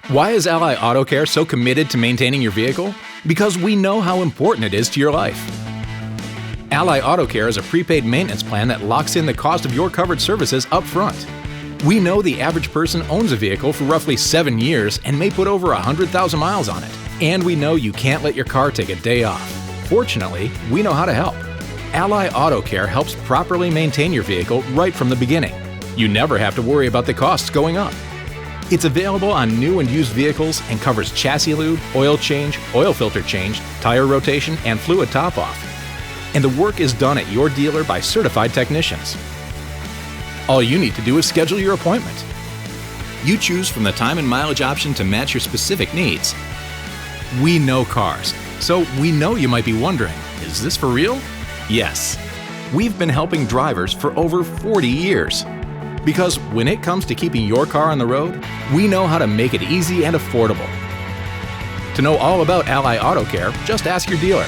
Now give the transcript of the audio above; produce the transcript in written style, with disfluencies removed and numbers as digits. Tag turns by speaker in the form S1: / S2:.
S1: Why is Ally Auto Care so committed to maintaining your vehicle? Because we know how important it is to your life. Ally Auto Care is a prepaid maintenance plan that locks in the cost of your covered services up front. We know the average person owns a vehicle for roughly 7 years and may put over 100,000 miles on it. And we know you can't let your car take a day off. Fortunately, we know how to help. Ally Auto Care helps properly maintain your vehicle right from the beginning. You never have to worry about the costs going up. It's available on new and used vehicles and covers chassis lube, oil change, oil filter change, tire rotation, and fluid top-off. And the work is done at your dealer by certified technicians. All you need to do is schedule your appointment. You choose from the time and mileage option to match your specific needs. We know cars, so we know you might be wondering, is this for real? Yes. We've been helping drivers for over 40 years. Because when it comes to keeping your car on the road, we know how to make it easy and affordable. To know all about Ally Auto Care, just ask your dealer.